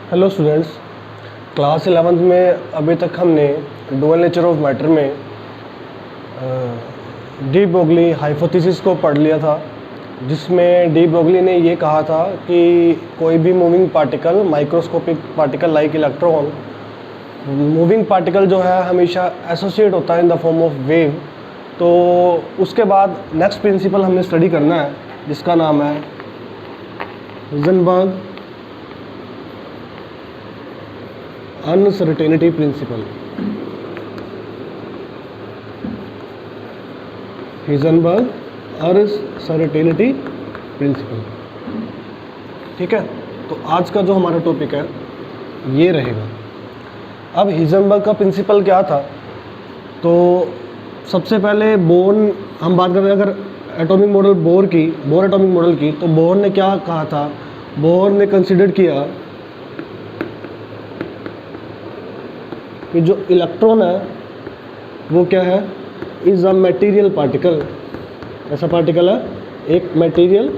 Hello students, class 11th में अभी तक हमने डुअल नेचर ऑफ मैटर में डी ब्रोगली हाइपोथेसिस को पढ़ लिया था, जिसमें डी ब्रोगली ने ये कहा था कि कोई भी moving particle, microscopic particle like electron, moving particle जो है हमेशा एसोसिएट होता है in the form of wave. तो उसके बाद नेक्स्ट प्रिंसिपल हमने स्टडी करना है जिसका नाम है Heisenberg uncertainty principle. Heisenberg uncertainty principle, ठीक है। तो आज का जो हमारा टॉपिक है ये रहेगा। अब हाइजेनबर्ग का प्रिंसिपल क्या था, तो सबसे पहले बोर्न हम बात करें अगर atomic model bore atomic model की, तो बोर्न ने क्या कहा था, बोर्न ने कंसिडर किया कि जो इलेक्ट्रॉन है वो क्या है, इज़ अ मटेरियल पार्टिकल। ऐसा पार्टिकल है, एक मटेरियल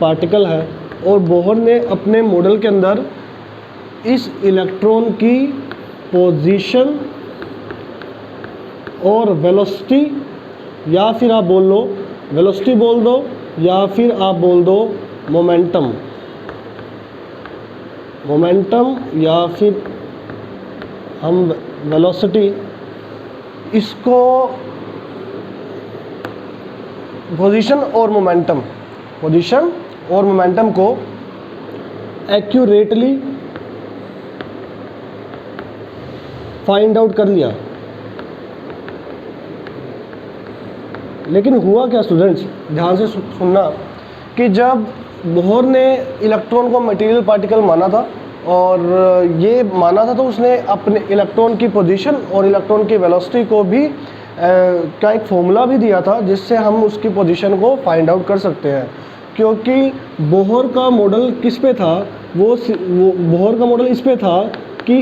पार्टिकल है। और बोहर ने अपने मॉडल के अंदर इस इलेक्ट्रॉन की पोजीशन और वेलोसिटी, या फिर आप बोल लो वेलोसिटी बोल दो, या फिर आप बोल दो मोमेंटम, या फिर हम वेलोसिटी, इसको पोजीशन और मोमेंटम को एक्यूरेटली फाइंड आउट कर लिया। लेकिन हुआ क्या स्टूडेंट्स, ध्यान से सुनना, कि जब बोहर ने इलेक्ट्रॉन को मटेरियल पार्टिकल माना था और ये माना था, तो उसने अपने इलेक्ट्रॉन की पोजीशन और इलेक्ट्रॉन की वेलोसिटी को भी का एक फॉर्मूला भी दिया था जिससे हम उसकी पोजीशन को फाइंड आउट कर सकते हैं। क्योंकि बोहर का मॉडल किस पे था, वो बोहर का मॉडल इस पे था कि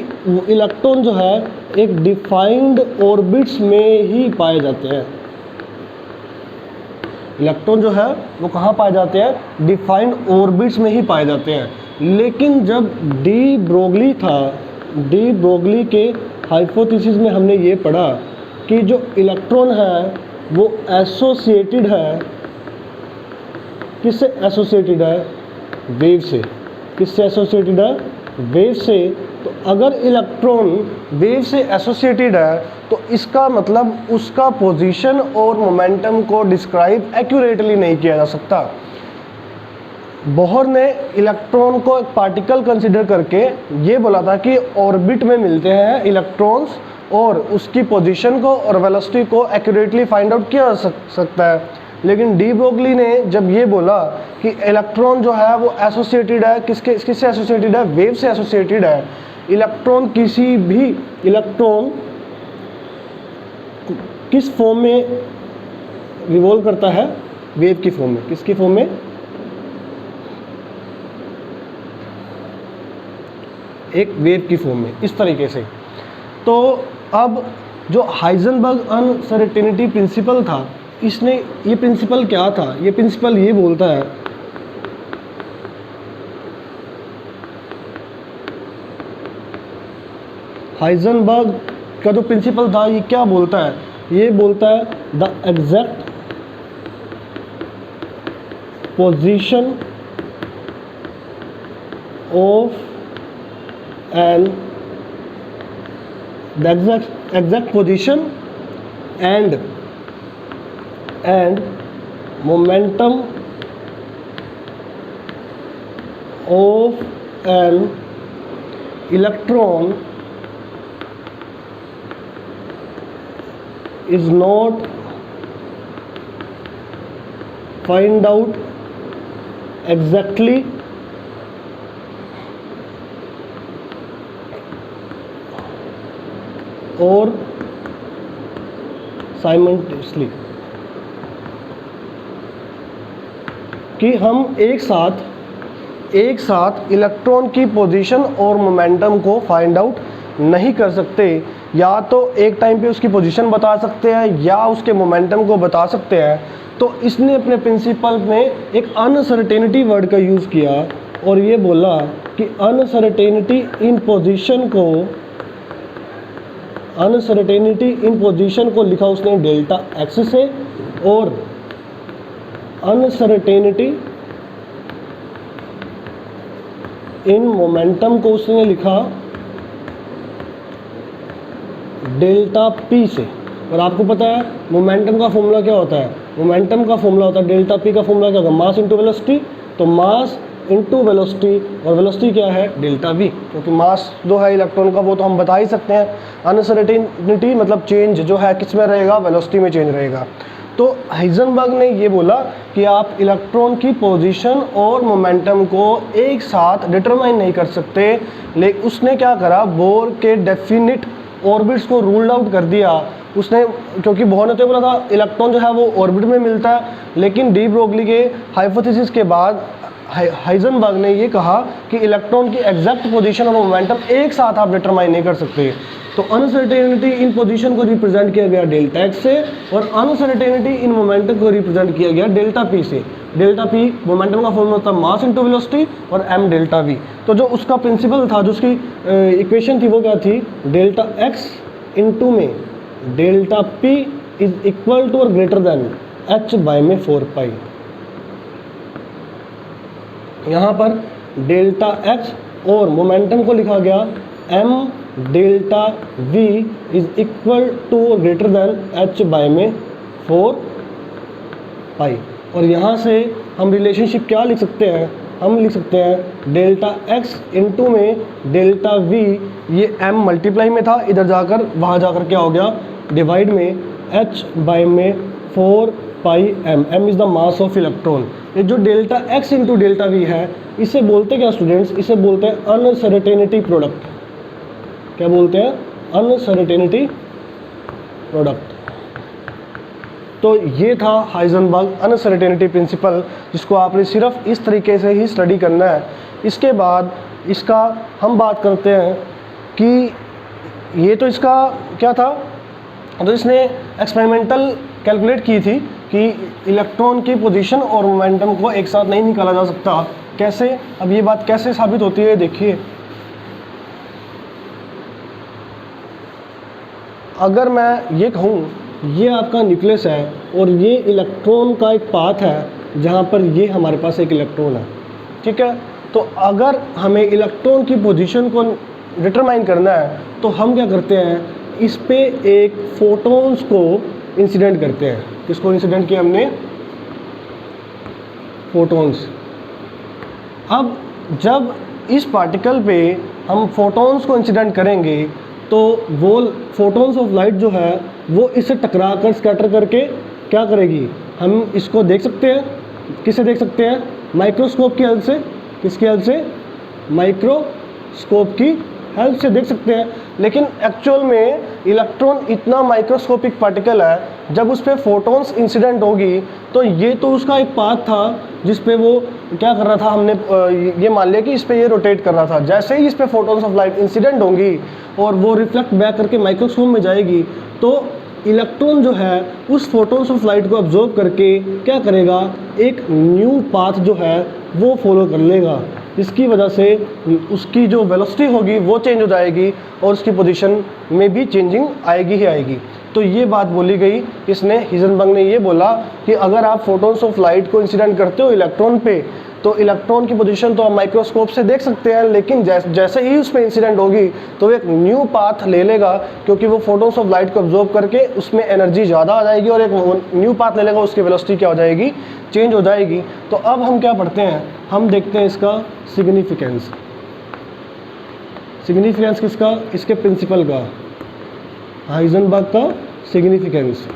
इलेक्ट्रॉन जो है एक डिफाइंड ऑर्बिट्स में ही पाए जाते हैं। इलेक्ट्रॉन जो है वो कहाँ पाए जाते हैं, डिफाइंड ऑर्बिट्स में ही पाए जाते हैं। लेकिन जब डी ब्रोगली के हाइपोथेसिस में हमने ये पढ़ा कि जो इलेक्ट्रॉन है वो एसोसिएटेड है, किससे एसोसिएटेड है, वेव से। किससे एसोसिएटेड है, वेव से। तो अगर इलेक्ट्रॉन वेव से एसोसिएटेड है तो इसका मतलब उसका पोजीशन और मोमेंटम को डिस्क्राइब एक्यूरेटली नहीं किया जा सकता। बोहर ने इलेक्ट्रॉन को एक पार्टिकल कंसिडर करके ये बोला था कि ऑर्बिट में मिलते हैं इलेक्ट्रॉन्स, और उसकी पोजीशन को और वेलोसिटी को एक्यूरेटली फाइंड आउट किया जा सकता है। लेकिन डी ब्रोगली ने जब ये बोला कि इलेक्ट्रॉन जो है वो एसोसिएटेड है, किससे एसोसिएटेड है, वेव से एसोसिएटेड है। इलेक्ट्रॉन किसी भी इलेक्ट्रॉन किस फॉर्म में रिवॉल्व करता है, वेव की फॉर्म में। किसकी फॉर्म में, एक वेव की फॉर्म में, इस तरीके से। तो अब जो हाइजेनबर्ग अनसर्टेनिटी प्रिंसिपल था, इसने ये प्रिंसिपल क्या था, ये प्रिंसिपल ये बोलता है हाइजेनबर्ग का जो प्रिंसिपल था ये क्या बोलता है, ये बोलता है the exact position of and the exact position and momentum of an electron is not find out exactly और साइमल्टेनियसली, कि हम एक साथ इलेक्ट्रॉन की पोजीशन और मोमेंटम को फाइंड आउट नहीं कर सकते। या तो एक टाइम पे उसकी पोजीशन बता सकते हैं या उसके मोमेंटम को बता सकते हैं। तो इसने अपने प्रिंसिपल में एक अनसर्टेनिटी वर्ड का यूज़ किया और ये बोला कि अनसर्टेनिटी इन पोजीशन को लिखा उसने डेल्टा एक्स से, और अनसर्टेनिटी इन मोमेंटम को उसने लिखा डेल्टा पी से। और आपको पता है मोमेंटम का फॉर्मूला क्या होता है, मोमेंटम का फॉर्मूला होता है डेल्टा पी का फॉर्मूला क्या होगा, मास इंटू वेलोसिटी। तो मास इंटू वेलोसिटी, और वेलोसिटी क्या है, डेल्टा वी, क्योंकि मास जो है इलेक्ट्रॉन का वो तो हम बता ही सकते हैं। अनसर्टेनिटी मतलब चेंज जो है किस में रहेगा, वेलोसिटी में चेंज रहेगा। तो हाइजेनबर्ग ने ये बोला कि आप इलेक्ट्रॉन की पोजीशन और मोमेंटम को एक साथ डिटरमाइन नहीं कर सकते, लेकिन उसने क्या करा, बोर के डेफिनिट ऑर्बिट्स को रूल्ड आउट कर दिया उसने, क्योंकि बोर ने तो बोला था इलेक्ट्रॉन जो है वो ऑर्बिट में मिलता है, लेकिन डी ब्रोगली के हाइपोथेसिस के बाद हाइजेनबर्ग ने ये कहा कि इलेक्ट्रॉन की एग्जैक्ट पोजीशन और मोमेंटम एक साथ आप डिटरमाइन नहीं कर सकते। तो अनसर्टेनिटी इन पोजीशन को रिप्रेजेंट किया गया डेल्टा एक्स से, और अनसर्टेनिटी इन मोमेंटम को रिप्रेजेंट किया गया डेल्टा पी से। डेल्टा पी मोमेंटम का फॉर्मूला होता है मास इंटू वेलोसिटी, और एम डेल्टा वी। तो जो उसका प्रिंसिपल था, जो उसकी इक्वेशन थी वो क्या थी, डेल्टा एक्स इंटू में delta p is equal to और ग्रेटर देन एच बाय में 4 पाई। यहाँ पर डेल्टा एक्स और मोमेंटम को लिखा गया m delta v is equal to greater than h by में 4 पाई। और यहाँ से हम रिलेशनशिप क्या लिख सकते हैं, हम लिख सकते हैं डेल्टा एक्स इंटू में डेल्टा वी, ये एम मल्टीप्लाई में था, इधर जाकर वहाँ जाकर क्या हो गया, डिवाइड में एच बाय में 4 pi m. M is the mass of electron. ये जो delta x into delta v है, इसे बोलते क्या स्टूडेंट्स, इसे बोलते हैं अनसर्टेनिटी प्रोडक्ट। क्या बोलते हैं, अनसर्टेनिटी प्रोडक्ट। तो ये था हाइजेनबर्ग अनसर्टेनिटी प्रिंसिपल, जिसको आपने सिर्फ इस तरीके से ही स्टडी करना है। इसके बाद इसका हम बात करते हैं कि ये तो इसका क्या था, तो इसने एक्सपेरिमेंटल कैलकुलेट की थी कि इलेक्ट्रॉन की पोजीशन और मोमेंटम को एक साथ नहीं निकाला जा सकता। कैसे, अब ये बात कैसे साबित होती है, देखिए। अगर मैं ये कहूँ ये आपका न्यूक्लियस है और ये इलेक्ट्रॉन का एक पाथ है जहाँ पर ये हमारे पास एक इलेक्ट्रॉन है, ठीक है। तो अगर हमें इलेक्ट्रॉन की पोजीशन को डिटरमाइन करना है तो हम क्या करते हैं, इस पे एक फोटॉन्स को इंसिडेंट करते हैं। किसको इंसिडेंट किया हमने, फोटॉन्स। अब जब इस पार्टिकल पे हम फोटॉन्स को इंसिडेंट करेंगे तो वो फोटॉन्स ऑफ लाइट जो है वो इससे टकरा कर स्कैटर करके क्या करेगी, हम इसको देख सकते हैं। किससे देख सकते हैं, माइक्रोस्कोप की हेल्प से। किसकी हेल्प से, माइक्रोस्कोप की हेल्प से देख सकते हैं। लेकिन एक्चुअल में इलेक्ट्रॉन इतना माइक्रोस्कोपिक पार्टिकल है, जब उस पर फोटॉन्स इंसिडेंट होगी तो ये तो उसका एक पाथ था जिस पे वो क्या कर रहा था, हमने ये मान लिया कि इस पे ये रोटेट कर रहा था। जैसे ही इस पे फोटॉन्स ऑफ लाइट इंसिडेंट होंगी और वो रिफ्लेक्ट बैक करके माइक्रोस्कोप में जाएगी, तो इलेक्ट्रॉन जो है उस फोटॉन्स ऑफ लाइट को ऑब्जर्व करके क्या करेगा, एक न्यू पाथ जो है वो फॉलो कर लेगा। इसकी वजह से उसकी जो वेलोसिटी होगी वो चेंज हो जाएगी और उसकी पोजीशन में भी चेंजिंग आएगी ही आएगी। तो ये बात बोली गई, इसने हाइजेनबर्ग ने ये बोला कि अगर आप फोटॉन्स ऑफ लाइट को इंसिडेंट करते हो इलेक्ट्रॉन पे, तो इलेक्ट्रॉन की पोजीशन तो आप माइक्रोस्कोप से देख सकते हैं, लेकिन जैसे ही उस पर इंसिडेंट होगी तो वो एक न्यू पाथ ले लेगा, क्योंकि वो फोटॉन्स ऑफ लाइट को ऑब्जर्व करके उसमें एनर्जी ज़्यादा आ जाएगी और एक न्यू पाथ ले लेगा, उसकी वेलोसिटी क्या हो जाएगी, चेंज हो जाएगी। तो अब हम क्या पढ़ते हैं, हम देखते हैं इसका सिग्निफिकेंस। सिग्निफिकेंस किसका, इसके प्रिंसिपल का, हाइजेनबर्ग का सिग्निफिकेंस।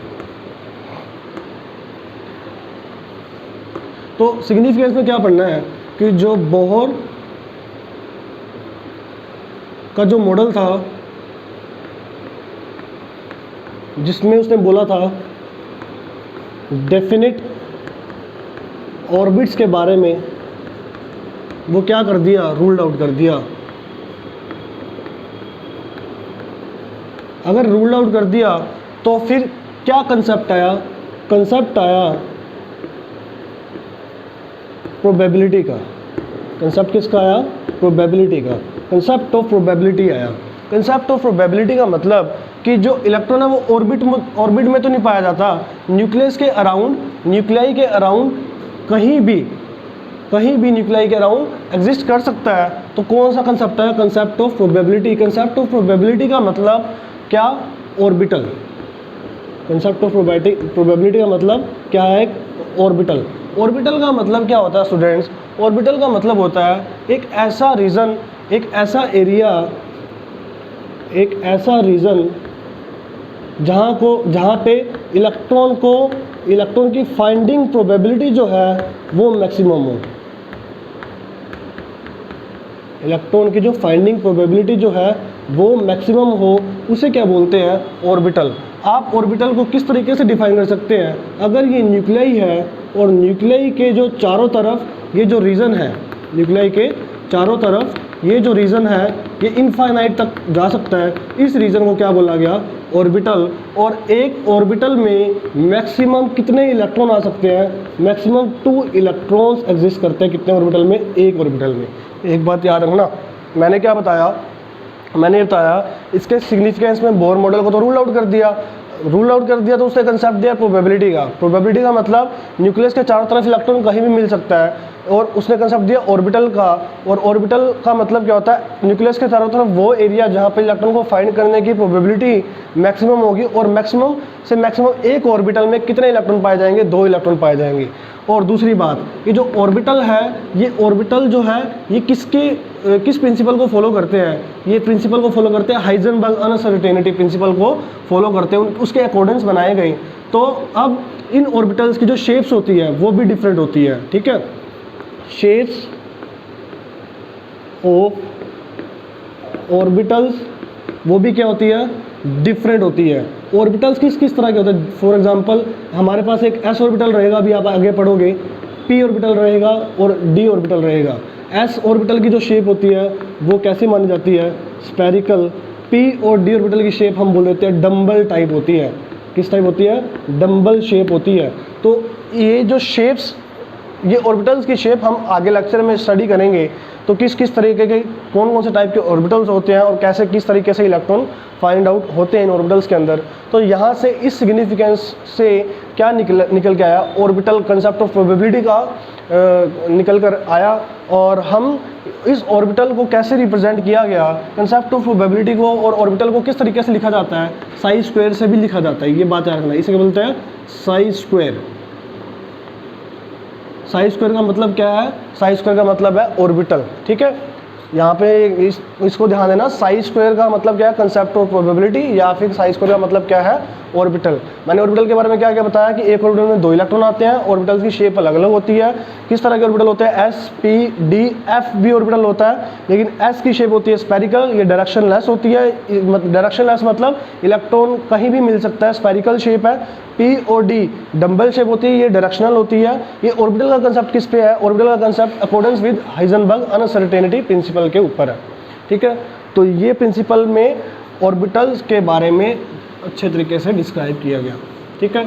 तो सिग्निफिकेंस में क्या पढ़ना है कि जो बोहर का जो मॉडल था जिसमें उसने बोला था डेफिनिट ऑर्बिट्स के बारे में, वो क्या कर दिया, रूल्ड आउट कर दिया। अगर रूल्ड आउट कर दिया तो फिर क्या कंसेप्ट आया, कंसेप्ट आया प्रोबेबिलिटी का। कंसेप्ट किसका आया? प्रोबेबिलिटी का। कंसेप्ट ऑफ प्रोबेबिलिटी आया। कंसेप्ट ऑफ प्रोबेबिलिटी का मतलब कि जो इलेक्ट्रॉन है वो ऑर्बिट में तो नहीं पाया जाता, न्यूक्लियस के अराउंड, न्यूक्लियाई के अराउंड कहीं भी न्यूक्लियाई के अराउंड एग्जिस्ट कर सकता है। तो कौन सा कंसेप्ट है? Concept of probability. Concept of probability का मतलब क्या? ऑर्बिटल। कंसेप्ट ऑफ प्रोबेबिलिटी का मतलब क्या है? ऑर्बिटल। ऑर्बिटल का मतलब क्या होता है स्टूडेंट्स? ऑर्बिटल का मतलब होता है एक ऐसा रीजन, एक ऐसा एरिया, एक ऐसा रीजन जहाँ पे इलेक्ट्रॉन की फाइंडिंग प्रोबेबिलिटी जो है वो मैक्सिमम हो। इलेक्ट्रॉन की जो फाइंडिंग प्रोबेबिलिटी जो है वो मैक्सिमम हो, उसे क्या बोलते हैं? ऑर्बिटल। आप ऑर्बिटल को किस तरीके से डिफाइन कर सकते हैं? अगर ये न्यूक्लियाई है और न्यूक्लियाई के जो चारों तरफ ये जो रीजन है, न्यूक्लियाई के चारों तरफ ये जो रीजन है ये इनफाइनाइट तक जा सकता है, इस रीजन को क्या बोला गया? ऑर्बिटल। और एक ऑर्बिटल में मैक्सिमम कितने इलेक्ट्रॉन आ सकते हैं? मैक्सिमम 2 इलेक्ट्रॉन्स एग्जिस्ट करते हैं। कितने ऑर्बिटल में? एक ऑर्बिटल में। एक बात याद रखना, मैंने क्या बताया? मैंने बताया इसके सिग्निफिकेंस में बोर मॉडल को तो रूल आउट कर दिया तो उसने कंसेप्ट दिया प्रोबेबिलिटी का। प्रोबेबिलिटी का मतलब न्यूक्लियस के चारों तरफ इलेक्ट्रॉन कहीं भी मिल सकता है, और उसने कंसेप्ट दिया ऑर्बिटल का। और ऑर्बिटल का मतलब क्या होता है? न्यूक्लियस के चारों तरफ वो एरिया जहाँ पे इलेक्ट्रॉन को फाइंड करने की प्रोबेबिलिटी मैक्सिमम होगी, और मैक्सिमम से मैक्सिमम एक ऑर्बिटल में कितने इलेक्ट्रॉन पाए जाएंगे? 2 इलेक्ट्रॉन पाए जाएंगे। और दूसरी बात, ये जो ऑर्बिटल है, ये ऑर्बिटल जो है ये किस प्रिंसिपल को फॉलो करते हैं? ये प्रिंसिपल को फॉलो करते हैं हाइजेनबर्ग अनसर्टेनिटी प्रिंसिपल को फॉलो करते हैं, उसके अकॉर्डिंग्स बनाए गए। तो अब इन ऑर्बिटल्स की जो शेप्स होती है वो भी डिफरेंट होती है, ठीक है? शेप्स ऑफ ऑर्बिटल्स वो भी क्या होती है? डिफरेंट होती है। ऑर्बिटल्स किस तरह के होते हैं? फॉर एग्जांपल हमारे पास एक s ऑर्बिटल रहेगा, अभी आप आगे पढ़ोगे, p ऑर्बिटल रहेगा और d ऑर्बिटल रहेगा। s ऑर्बिटल की जो शेप होती है वो कैसी मानी जाती है? स्फेरिकल। p और d ऑर्बिटल की शेप हम बोल देते हैं डम्बल टाइप होती है। किस टाइप होती है? डम्बल शेप होती है। तो ये जो शेप्स, ये ऑर्बिटल्स की शेप हम आगे लेक्चर में स्टडी करेंगे। तो किस तरीके के कौन से टाइप के ऑर्बिटल्स होते हैं और कैसे किस तरीके से इलेक्ट्रॉन फाइंड आउट होते हैं इन ऑर्बिटल्स के अंदर। तो यहाँ से इस सिग्निफिकेंस से क्या निकल के आया? ऑर्बिटल कंसेप्ट ऑफ प्रोबेबिलिटी का निकल कर आया। और हम इस ऑर्बिटल को कैसे रिप्रेजेंट किया गया, कंसेप्ट ऑफ प्रोबेबिलिटी को और ऑर्बिटल को किस तरीके से लिखा जाता है? साई स्क्वायर से भी लिखा जाता है, ये बात याद रखना। इसे क्या बोलते हैं? साई स्क्वायर। साई स्क्वायर का मतलब क्या है? साई स्क्वायर का मतलब है ऑर्बिटल, ठीक है? यहाँ पे इसको ध्यान देना, साई स्क्वायर का मतलब क्या है? कंसेप्ट ऑफ प्रोबेबिलिटी, या फिर साई स्क्वायर का मतलब क्या है? ऑर्बिटल। मैंने ऑर्बिटल के बारे में क्या क्या बताया कि एक ऑर्बिटल में 2 इलेक्ट्रॉन आते हैं, ऑर्बिटल की शेप अलग अलग होती है। किस तरह के ऑर्बिटल होते हैं? s, p, d, f भी ऑर्बिटल होता है, लेकिन s की शेप होती है स्फेरिकल, ये डायरेक्शनलेस होती है। डायरेक्शनलेस मतलब इलेक्ट्रॉन कहीं भी मिल सकता है, स्फेरिकल शेप है। p और d डम्बल शेप होती है, ये डायरेक्शनल होती है। ये ऑर्बिटल का कंसेप्ट किस पे है? ऑर्बिटल का concept according with Heisenberg uncertainty principle के ऊपर है, ठीक है? तो ये प्रिंसिपल में ऑर्बिटल्स के बारे में अच्छे तरीके से डिस्क्राइब किया गया, ठीक है?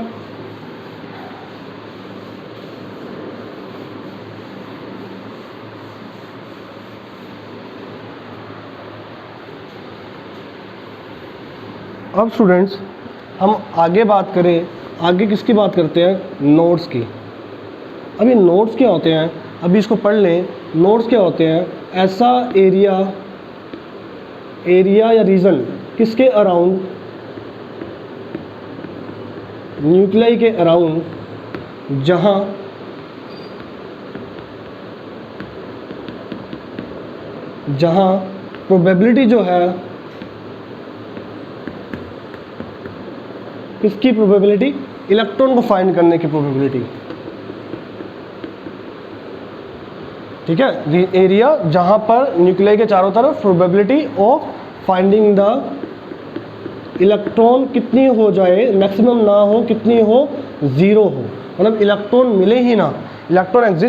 अब स्टूडेंट्स हम आगे बात करें, आगे किसकी बात करते हैं? नोड्स की। अभी नोड्स क्या होते हैं? अभी इसको पढ़ लें। नोड्स क्या होते हैं? ऐसा एरिया या रीजन किसके अराउंड? न्यूक्लियाई के अराउंड, जहां प्रोबेबिलिटी जो है, किसकी प्रोबेबिलिटी? इलेक्ट्रॉन को फाइंड करने की प्रोबेबिलिटी, ठीक है? एरिया जहां पर न्यूक्लियाई के चारों तरफ probability of finding the electron कितनी हो जाए? मैक्सिमम ना हो, कितनी हो? 0 हो, मतलब इलेक्ट्रॉन मिले ही ना, इलेक्ट्रॉन एग्जिस्ट